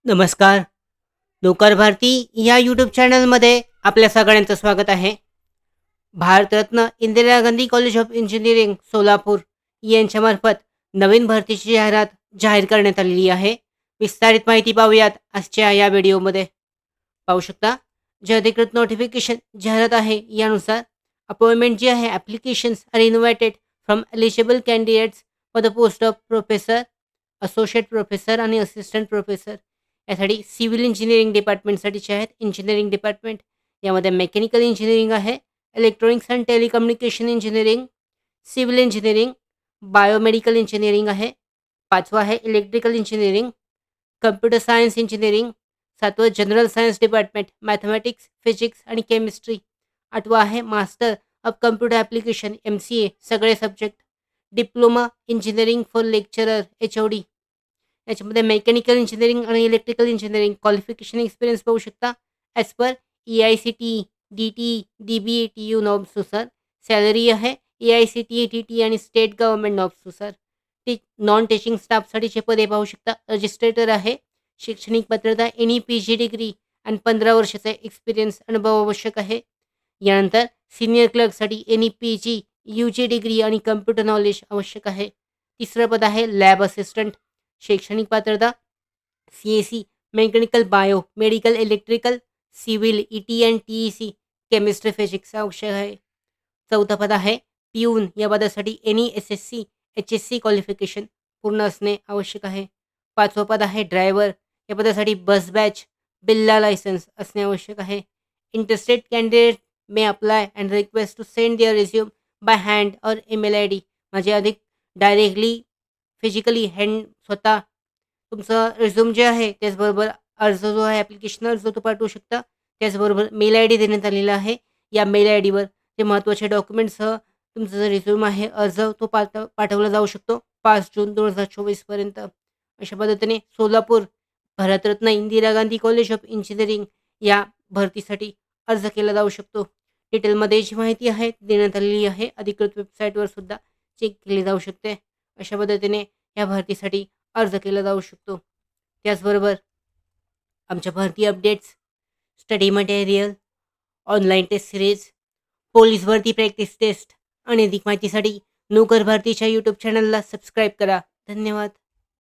नमस्कार. नोकर भारती या यूट्यूब चॅनलमध्ये आपल्या सगळ्यांचं स्वागत आहे. Bharat Ratna Indira Gandhi college of engineering Solapur यांच्यामार्फत नवीन भरतीची जाहिरात जाहीर करण्यात आलेली आहे. विस्तारित माहिती पाहूयात आजच्या या व्हिडिओमध्ये. पाहू शकता, जे अधिकृत नोटिफिकेशन जाहिरात आहे यानुसार अपॉइंटमेंट जी आहे applications are invited from eligible candidates for the post of professor, associate professor आणि असिस्टंट प्रोफेसर. यासाठी सिव्हिल इंजिनिअरिंग डिपार्टमेंटसाठीचे आहेत. इंजिनिअरिंग डिपार्टमेंट यामध्ये मेकॅनिकल इंजिनिअरिंग आहे, electronics and telecommunication engineering, civil engineering, biomedical engineering आहे. 5वं आहे electrical engineering, computer science engineering. 7वं general science department, mathematics, physics आणि केमिस्ट्री. 8वं आहे master of computer application MCA सगळे subject. Diploma engineering for lecturer HOD. याच्यामध्ये मेकॅनिकल इंजिनिअरिंग आणि इलेक्ट्रिकल इंजिनिअरिंग क्वालिफिकेशन एक्सपिरियन्स पाहू शकता. As per EICTE, DTE, DBA, TU नॉर्म्सनुसार सॅलरी आहे EICTE, TTE आणि स्टेट गव्हर्नमेंट नॉर्म्सनुसार. नॉन टीचिंग स्टाफसाठीचे पदे पाहू शकता. रजिस्ट्रेटर आहे. शैक्षणिक पात्रता एनी PG डिग्री आणि 15 वर्षाचा एक्सपिरियन्स अनुभव आवश्यक आहे. यानंतर सिनियर क्लर्कसाठी एनी PG, UG डिग्री आणि कम्प्युटर नॉलेज आवश्यक आहे. तिसरं पद आहे लॅब असिस्टंट. शैक्षणिक पात्रता CSE, mechanical bio, medical electrical, civil ET and TEC, chemistry physics आवश्यक आहे. चौथं पद आहे पिऊन. या पदासाठी एनी SSC, HSC क्वालिफिकेशन पूर्ण असणे आवश्यक आहे. 5वं पद आहे ड्रायव्हर. या पदासाठी बस बॅच, बिल्ला लायसन्स असणे आवश्यक आहे. Interested candidate may apply and request to send their resume by hand or email ID. म्हणजे अधिक डायरेक्टली फिजिकली हँड स्वतः तुमचं रिझ्यूम जे आहे त्याचबरोबर अर्ज जो आहे ॲप्लिकेशन अर्ज तो पाठवू शकता. त्याचबरोबर मेल ID देण्यात आलेला आहे. या मेल IDवर जे महत्त्वाचे डॉक्युमेंट्ससह तुमचं जो रिझ्यूम आहे अर्ज तो पाठवला जाऊ शकतो 5 जून 2024 पर्यंत. अशा पद्धतीने Solapur Bharat Ratna Indira Gandhi college of engineering या भरतीसाठी अर्ज केला जाऊ शकतो. डिटेलमध्ये जी माहिती आहे ती देण्यात आलेली आहे. अधिकृत वेबसाईटवर सुद्धा चेक केली जाऊ शकते. अशा पद्धतीने या भरतीसाठी अर्ज केला जाऊ शकतो. त्याचबरोबर आमच्या भरती updates, study material, online test series, police भरती प्रॅक्टिस टेस्ट आणि अधिक माहितीसाठी नोकर भारतीच्या यूट्यूब चॅनलला सबस्क्राईब करा. धन्यवाद.